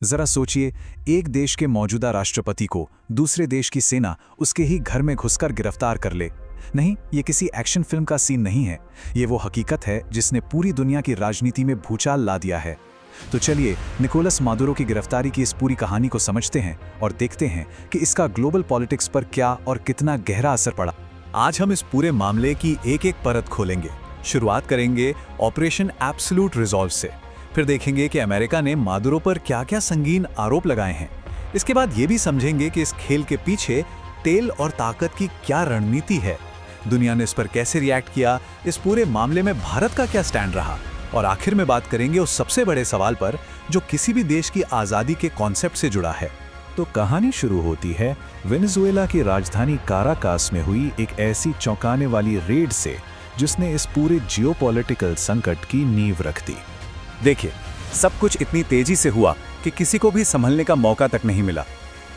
जरा सोचिए, एक देश के मौजूदा राष्ट्रपति को दूसरे देश की सेना उसके ही घर में घुसकर गिरफ्तार कर ले। नहीं, ये किसी एक्शन फिल्म का सीन नहीं है, ये वो हकीकत है जिसने पूरी दुनिया की राजनीति में भूचाल ला दिया है। तो चलिए निकोलस मादुरो की गिरफ्तारी की इस पूरी कहानी को समझते हैं और देखते हैं कि इसका ग्लोबल पॉलिटिक्स पर क्या और कितना गहरा असर पड़ा। आज हम इस पूरे मामले की एक-एक परत खोलेंगे। शुरुआत करेंगे ऑपरेशन एब्सोल्यूट रिजॉल्व से, फिर देखेंगे कि अमेरिका ने मादुरो पर क्या-क्या संगीन आरोप लगाए हैं। इसके बाद ये भी समझेंगे कि इस खेल के पीछे तेल और ताकत की क्या रणनीति है, दुनिया ने इस पर कैसे रिएक्ट किया, इस पूरे मामले में भारत का क्या स्टैंड रहा, और आखिर में बात करेंगे उस सबसे बड़े सवाल पर जो किसी भी देश की आज़ादी के कॉन्सेप्ट से जुड़ा है। तो कहानी शुरू होती है वेनेजुएला की राजधानी काराकास में हुई एक ऐसी चौंकाने वाली रेड से जिसने इस पूरे जियोपॉलिटिकल संकट की नींव रख दी। देखिए, सब कुछ इतनी तेजी से हुआ कि किसी को भी संभलने का मौका तक नहीं मिला।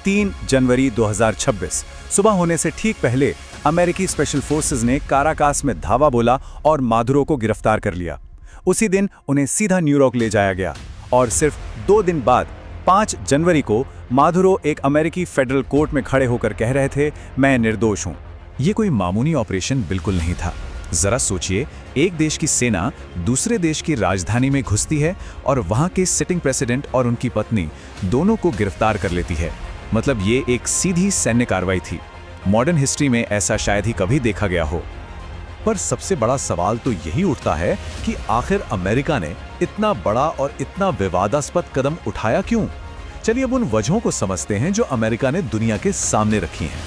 3 जनवरी 2026 सुबह होने से ठीक पहले अमेरिकी स्पेशल फोर्सेस ने काराकास में धावा बोला और मादुरो को गिरफ्तार कर लिया। उसी दिन उन्हें सीधा न्यूयॉर्क ले जाया गया और सिर्फ 2 दिन बाद 5 जनवरी को मादुरो एक अमेरिकी फेडरल कोर्ट में खड़े होकर कह रहे थे, मैं निर्दोष हूं। ये कोई मामूली ऑपरेशन बिल्कुल नहीं था। जरा सोचिए, एक देश की सेना दूसरे देश की राजधानी में घुसती है और वहां के सिटिंग प्रेसिडेंट और उनकी पत्नी दोनों को गिरफ्तार कर लेती है। मतलब ये एक सीधी सैन्य कार्रवाई थी। मॉडर्न हिस्ट्री में ऐसा शायद ही कभी देखा गया हो। पर सबसे बड़ा सवाल तो यही उठता है कि आखिर अमेरिका ने इतना बड़ा और इतना विवादास्पद कदम उठाया क्यों? चलिए अब उन वजहों को समझते हैं जो अमेरिका ने दुनिया के सामने रखी हैं।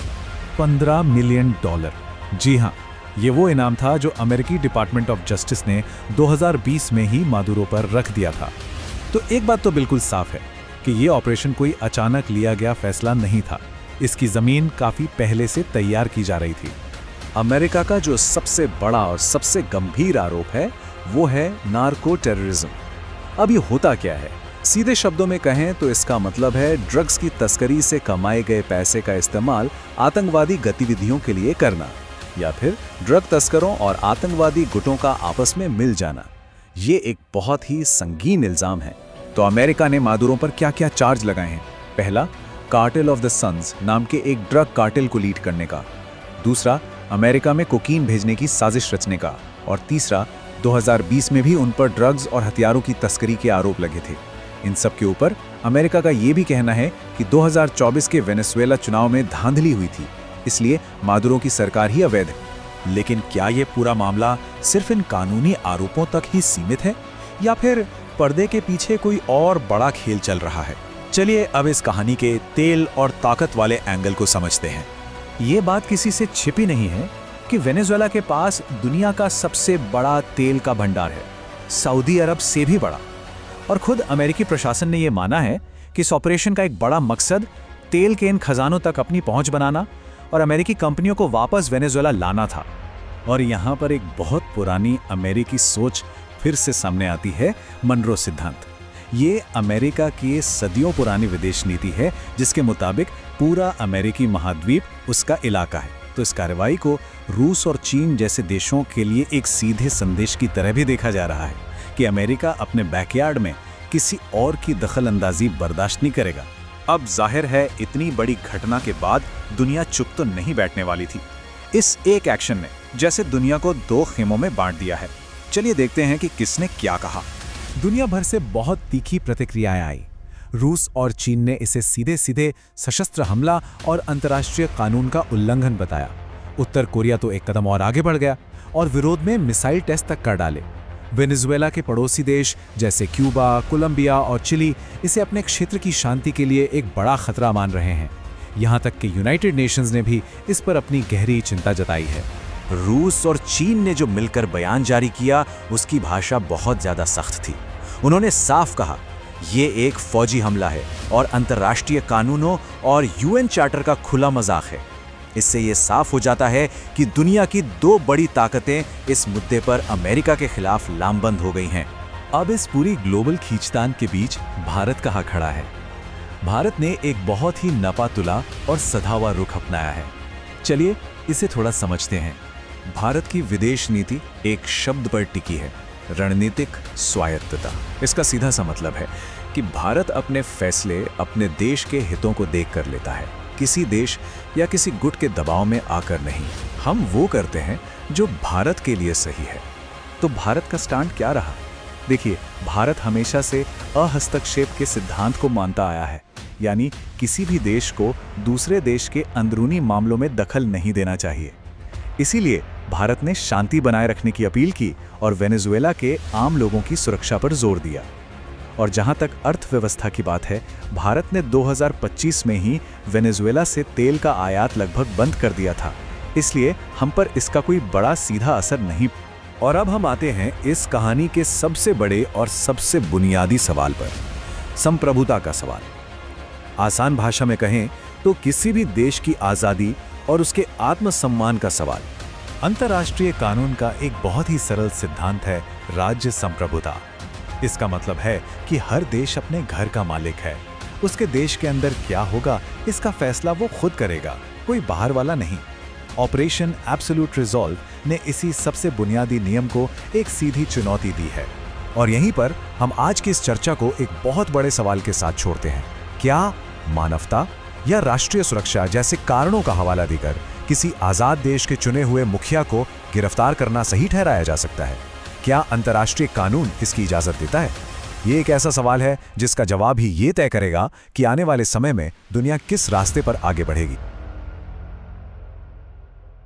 $15 मिलियन। जी हाँ, ये वो इनाम था जो अमेरिकी डिपार्टमेंट ऑफ जस्टिस ने 2020 में ही मादुरो पर रख दिया था। तो एक बात तो बिल्कुल साफ है कि ये ऑपरेशन कोई अचानक लिया गया फैसला नहीं था। इसकी जमीन काफी पहले से तैयार की जा रही थी। अमेरिका का जो सबसे बड़ा और सबसे गंभीर आरोप है वो है नार्को टेररिज्म। अब ये होता क्या है? सीधे शब्दों में कहें तो इसका मतलब है ड्रग्स की तस्करी से कमाए गए पैसे का इस्तेमाल आतंकवादी गतिविधियों के लिए करना, या फिर ड्रग तस्करों और आतंकवादी गुटों का आपस में मिल जाना। ये एक बहुत ही संगीन इल्जाम है। तो अमेरिका ने मादुरो पर क्या-क्या चार्ज लगाए हैं? पहला, कार्टेल ऑफ द सन्स नाम के एक ड्रग कार्टेल को लीड करने का। दूसरा, अमेरिका में कोकीन भेजने की साजिश रचने का। और तीसरा, 2020 में भी उन पर ड्रग्स और हथियारों की तस्करी के आरोप लगे थे। इन सब के ऊपर अमेरिका का ये भी कहना है कि 2024 के वेनेजुएला चुनाव में धांधली हुई थी, इसलिए मादुरो की सरकार ही अवैध है। लेकिन क्या ये पूरा मामला सिर्फ इन कानूनी आरोपों तक ही सीमित है, या फिर पर्दे के पीछे कोई और बड़ा खेल चल रहा है? चलिए अब इस कहानी के तेल और ताकत वाले एंगल को समझते हैं। ये बात किसी से छिपी नहीं है कि वेनेजुएला के पास दुनिया का सबसे बड़ा तेल का भंडार है, सऊदी अरब से भी बड़ा। और खुद अमेरिकी प्रशासन ने यह माना है कि इस ऑपरेशन का एक बड़ा मकसद तेल के इन खजानों तक अपनी पहुंच बनाना और अमेरिकी कंपनियों को वापस वेनेजुएला लाना था। और यहाँ पर एक बहुत पुरानी अमेरिकी सोच फिर से सामने आती है, मनरो सिद्धांत। ये अमेरिका की सदियों पुरानी विदेश नीति है जिसके मुताबिक पूरा अमेरिकी महाद्वीप उसका इलाका है। तो इस कार्रवाई को रूस और चीन जैसे देशों के लिए एक सीधे संदेश की तरह भी देखा जा रहा है कि अमेरिका अपने बैकयार्ड में किसी और की दखल अंदाजी बर्दाश्त नहीं करेगा। अब जाहिर है इतनी बड़ी घटना के बाद दुनिया चुप तो नहीं बैठने वाली थी। इस एक एक्शन ने जैसे दुनिया को 2 खेमों में बांट दिया है। चलिए देखते हैं कि किसने क्या कहा। दुनिया भर से बहुत तीखी प्रतिक्रियाएं आई। रूस और चीन ने इसे सीधे सीधे सशस्त्र हमला और अंतर्राष्ट्रीय कानून का उल्लंघन बताया। उत्तर कोरिया तो एक कदम और आगे बढ़ गया और विरोध में मिसाइल टेस्ट तक कर डाले। वेनेजुएला के पड़ोसी देश जैसे क्यूबा, कोलंबिया और चिली इसे अपने क्षेत्र की शांति के लिए एक बड़ा खतरा मान रहे हैं। यहाँ तक कि यूनाइटेड नेशंस ने भी इस पर अपनी गहरी चिंता जताई है। रूस और चीन ने जो मिलकर बयान जारी किया उसकी भाषा बहुत ज्यादा सख्त थी। उन्होंने साफ कहा, ये एक फौजी हमला है और अंतर्राष्ट्रीय कानूनों और यूएन चार्टर का खुला मजाक है। इससे ये साफ हो जाता है कि दुनिया की 2 बड़ी ताकतें इस मुद्दे पर अमेरिका के खिलाफ लामबंद हो गई हैं। अब इस पूरी ग्लोबल खींचतान के बीच भारत कहाँ खड़ा है? भारत ने एक बहुत ही नपातुला और सधा हुआ रुख अपनाया है। चलिए इसे थोड़ा समझते हैं। भारत की विदेश नीति एक शब्द पर टिकी है, रणनीतिक स्वायत्तता। इसका सीधा सा मतलब है कि भारत अपने फैसले अपने देश के हितों को देख कर लेता है, किसी देश या किसी गुट के दबाव में आकर नहीं। हम वो करते हैं जो भारत के लिए सही है। तो भारत का स्टैंड क्या रहा? देखिए, भारत हमेशा से अहस्तक्षेप के सिद्धांत को मानता आया है, यानी किसी भी देश को दूसरे देश के अंदरूनी मामलों में दखल नहीं देना चाहिए। इसीलिए भारत ने शांति बनाए रखने की अपील की और वेनेजुएला के आम लोगों की सुरक्षा पर जोर दिया। और जहां तक अर्थव्यवस्था की बात है, भारत ने 2025 में ही वेनेजुएला से तेल का आयात लगभग बंद कर दिया था, इसलिए हम पर इसका कोई बड़ा सीधा असर नहीं। और अब हम आते हैं इस कहानी के सबसे बड़े और सबसे बुनियादी सवाल पर, संप्रभुता का सवाल। आसान भाषा में कहें तो किसी भी देश की आज़ादी और उसके आत्मसम्मान का सवाल। अंतर्राष्ट्रीय कानून का एक बहुत ही सरल सिद्धांत है राज्य संप्रभुता। इसका मतलब है कि हर देश अपने घर का मालिक है। उसके देश के अंदर क्या होगा इसका फैसला वो खुद करेगा, कोई बाहर वाला नहीं। ऑपरेशन एब्सोल्यूट रिजॉल्व ने इसी सबसे बुनियादी नियम को एक सीधी चुनौती दी है। और यहीं पर हम आज की इस चर्चा को एक बहुत बड़े सवाल के साथ छोड़ते हैं। क्या मानवता या राष्ट्रीय सुरक्षा जैसे कारणों का हवाला देकर किसी आज़ाद देश के चुने हुए मुखिया को गिरफ्तार करना सही ठहराया जा सकता है? क्या अंतर्राष्ट्रीय कानून इसकी इजाज़त देता है? ये एक ऐसा सवाल है जिसका जवाब ही ये तय करेगा कि आने वाले समय में दुनिया किस रास्ते पर आगे बढ़ेगी।